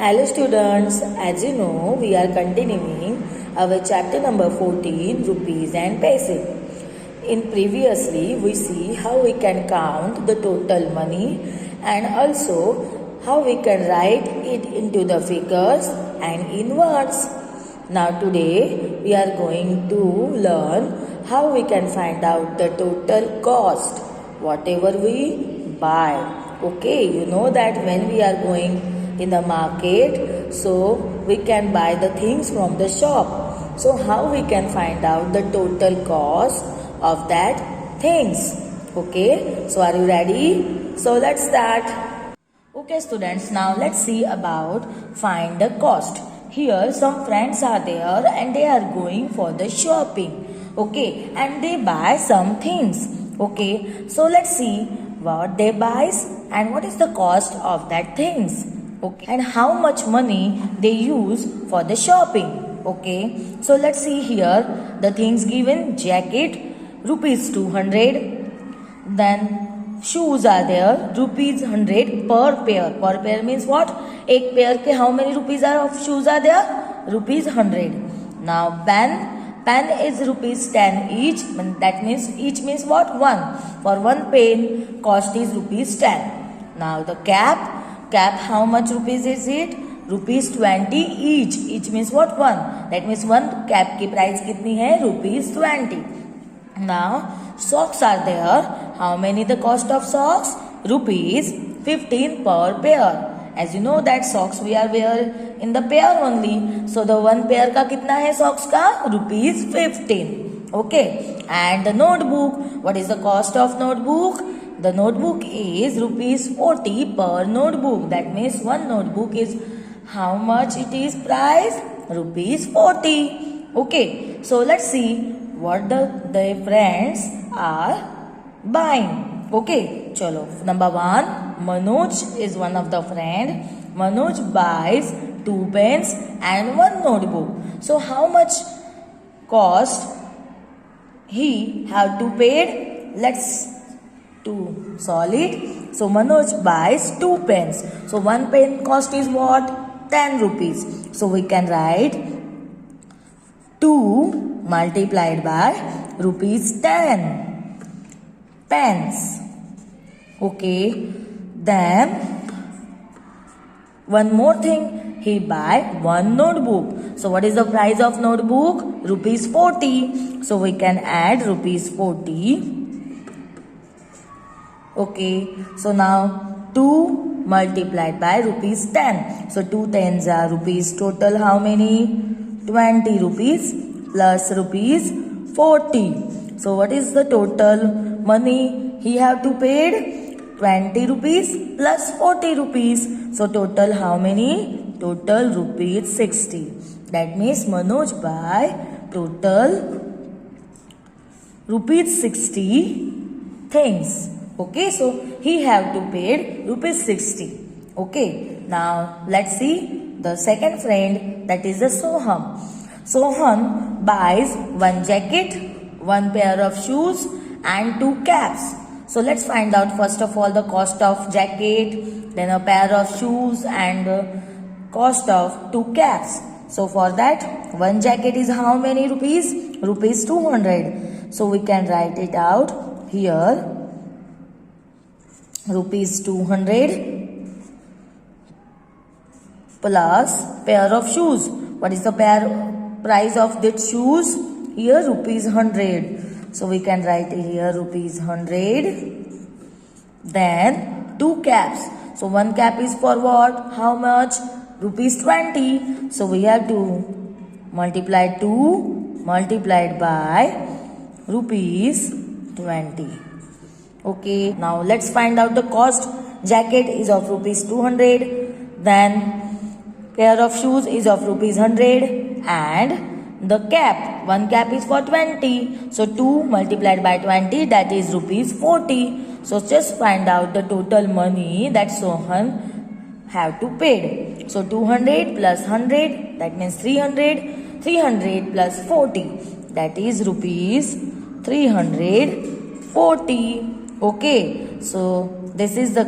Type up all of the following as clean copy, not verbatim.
Hello students, as you know, we are continuing our chapter number 14, Rupees and Paise. In previously, we see how we can count the total money and also how we can write it into the figures and in words. Now today, we are going to learn how we can find out the total cost, whatever we buy. Okay, you know that when we are going in the market, so we can buy the things from the shop. So how we can find out the total cost of that things? Okay, so are you ready? So let's start. Okay students, now let's see about find the cost. Here some friends are there and they are going for the shopping. Okay, and they buy some things. Okay, so let's see what they buys and what is the cost of that things. Okay, and how much money they use for the shopping. Okay, so let's see here the things given: jacket rupees 200, then shoes are there rupees 100 per pair. Per pair means what? एक pair के how many rupees are of shoes are there? Rupees 100. Now pen is rupees 10 each, that means each means what? One. For one pen cost is rupees 10. Now the cap how much rupees is it? Rupees 20 each. Each means what? One. That means one cap की price कितनी है? Rupees 20. Now socks are there. How many the cost of socks? Rupees 15 per pair. As you know that socks we are wear in the pair only. So the one pair का कितना है socks का? Rupees 15. Okay. And the notebook. What is the cost of notebook? The notebook is rupees 40 per notebook. That means one notebook is how much it is price? Rupees 40. Okay. So let's see what the friends are buying. Okay. Chalo. Number one, Manoj is one of the friend. Manoj buys 2 pens and 1 notebook. So how much cost he have to pay? Let's to solve it. So Manoj buys 2 pens. So one pen cost is what? 10 rupees. So we can write 2 multiplied by rupees 10 pens. Okay. Then one more thing, he buy 1 notebook. So what is the price of notebook? Rupees 40. So we can add rupees 40. Okay, so now 2 multiplied by rupees 10. So 2 tens are rupees. Total how many? 20 rupees plus rupees 40. So what is the total money he have to pay? 20 rupees plus 40 rupees. So total how many? Total rupees 60. That means Manoj buy total rupees 60 things. Okay, so he have to pay rupees 60. Okay, now let's see the second friend, that is the Soham. Sohan buys 1 jacket, 1 pair of shoes and 2 caps. So let's find out first of all the cost of jacket, then a pair of shoes and cost of 2 caps. So for that, 1 jacket is how many rupees? Rupees 200. So we can write it out here. Rupees 200 plus pair of shoes. What is the price of that shoes? Here rupees 100. So we can write here rupees 100. Then 2 caps. So 1 cap is for what? How much? Rupees 20. So we have to multiply 2 multiplied by rupees 20. Okay, now let's find out the cost. Jacket is of rupees 200. Then pair of shoes is of rupees 100. And the cap, 1 cap is for 20. So 2 multiplied by 20, that is rupees 40. So just find out the total money that Sohan have to pay. So 200 plus 100, that means 300. 300 plus 40, that is rupees 340. Okay, so this is the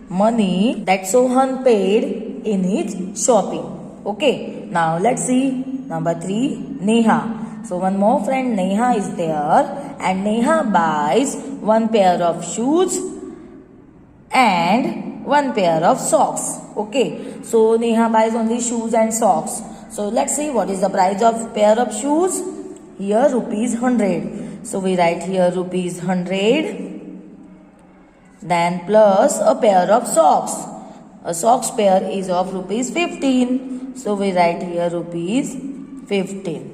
money that Sohan paid in his shopping. Okay, now let's see. Number 3, Neha. So one more friend Neha is there, and Neha buys one pair of shoes and one pair of socks. Okay, so Neha buys only shoes and socks. So let's see what is the price of pair of shoes. Here rupees 100. So we write here rupees 100. Then plus a pair of socks. A socks pair is of rupees 15. So we write here rupees 15.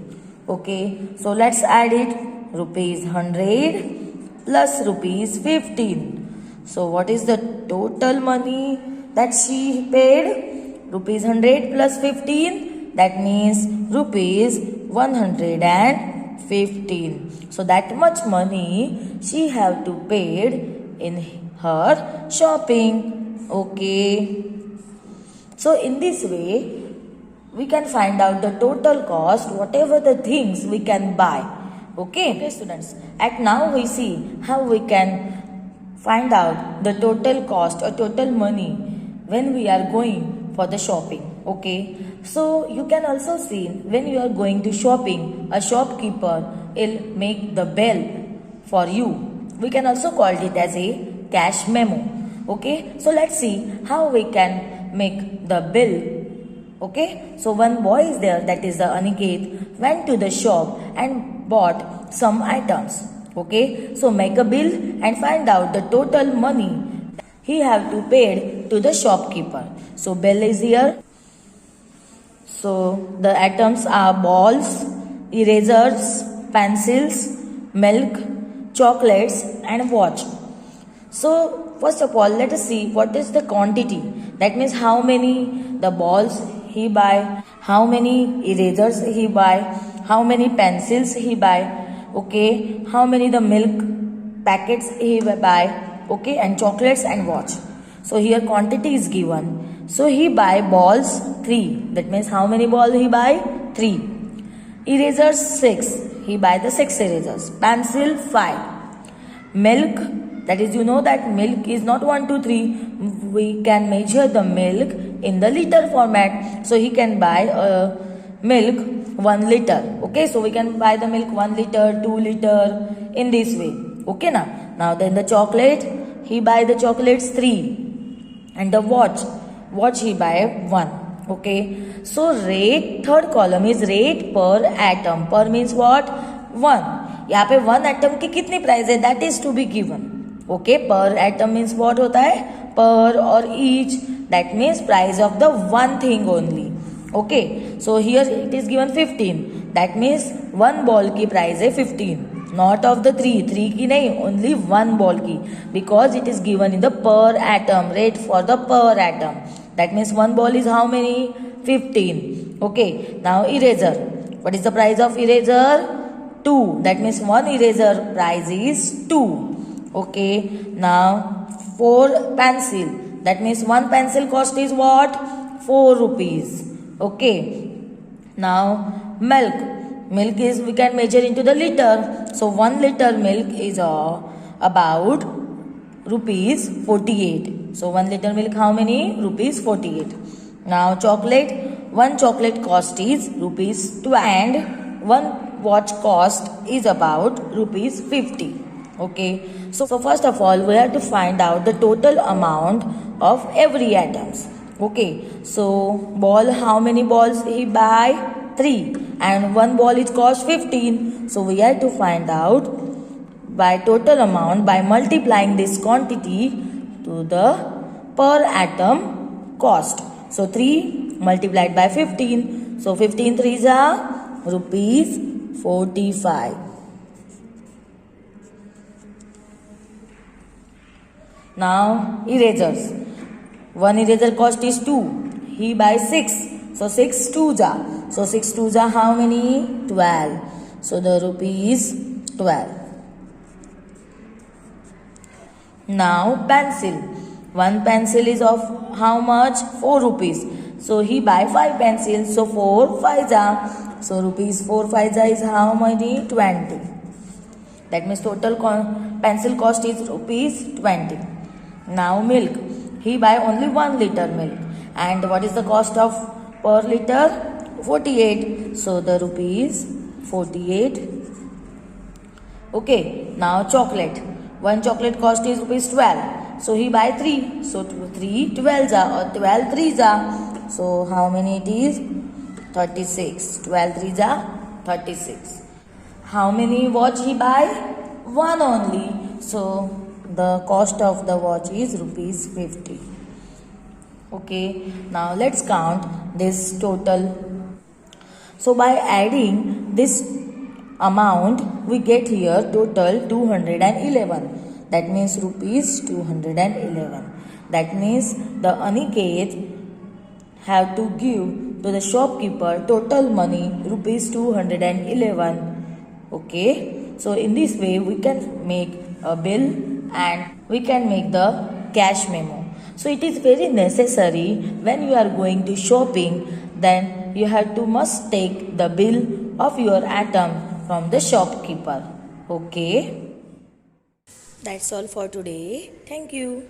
Okay, so let's add it. Rupees 100 plus rupees 15. So what is the total money that she paid? Rupees 100 plus 15. That means rupees 115. So that much money she have to paid in her shopping. Okay. So in this way, we can find out the total cost, whatever the things we can buy. Okay, students. And now we see how we can find out the total cost or total money when we are going for the shopping. Okay. So you can also see when you are going to shopping, a shopkeeper will make the bill for you. We can also call it as a cash memo. Okay. So let's see how we can make the bill. Okay, so one boy is there, that is the Aniket, went to the shop and bought some items. Okay, so make a bill and find out the total money he have to pay to the shopkeeper. So bill is here. So the items are balls, erasers, pencils, milk, chocolates and watch. So first of all, let us see what is the quantity. That means how many the balls he buy, how many erasers he buy, how many pencils he buy, okay, how many the milk packets he buy, okay, and chocolates and watch. So here quantity is given. So he buy balls 3. That means how many balls he buy? 3. Erasers 6. He buy the 6 erasers. Pencil 5. Milk, that is, you know that milk is not 1, 2, 3. We can measure the milk in the liter format. So he can buy milk 1 liter. Okay, so we can buy the milk 1 liter, 2 liter in this way. Okay, now then the chocolate, he buy the chocolates 3. And the watch he buy 1. Okay, so rate, third column is rate per atom. Per means what? 1. यहाँ पे 1 atom की कितनी price है? That is to be given. Okay, per atom means what होता है? Per or each. That means price of the one thing only. Okay, so here it is given 15. That means one ball की price है 15. Not of the 3. 3 की नहीं, only one ball की. Because it is given in the per atom. Rate for the per atom. That means one ball is how many? 15. Okay, now eraser. What is the price of eraser? 2. That means one eraser price is 2. Okay, now 4 pencil. That means one pencil cost is what? 4 rupees. Okay, now milk. Milk is, we can measure into the liter. So 1 liter milk is about rupees 48. So 1 liter milk how many? Rupees 48. Now chocolate. 1 chocolate cost is rupees 12 and 1 watch cost is about rupees 50. Okay, so first of all we have to find out the total amount of every items. Okay, so ball, how many balls he buy? 3, and 1 ball is cost 15. So we have to find out by total amount by multiplying this quantity to the per atom cost. So 3 multiplied by 15. So 15 threes are rupees 45. Now erasers. 1 eraser cost is 2. He buys 6. So 6 twos are. So 6 twos are how many? 12. So the rupees 12. Now pencil. 1 pencil is of how much? 4 rupees. So he buy 5 pencils. So 4 fives are. So rupees 4 fives are is how many? 20. That means total pencil cost is rupees 20. Now milk. He buy only 1 liter milk. And what is the cost of per liter? 48. So the rupees 48. Okay, now chocolate. One chocolate cost is rupees 12. So he buy 3. So 3 12s are or 12 3s are. So how many it is? 36. 12 3s are 36. How many watch he buy? One only. So the cost of the watch is rupees 50. Okay, now let's count this total. So by adding this amount, we get here total 211. That means rupees 211. That means the Aniket have to give to the shopkeeper total money rupees 211. Okay, so in this way we can make a bill and we can make the cash memo. So it is very necessary when you are going to shopping, then you have to must take the bill of your item from the shopkeeper. Okay, that's all for today. Thank you.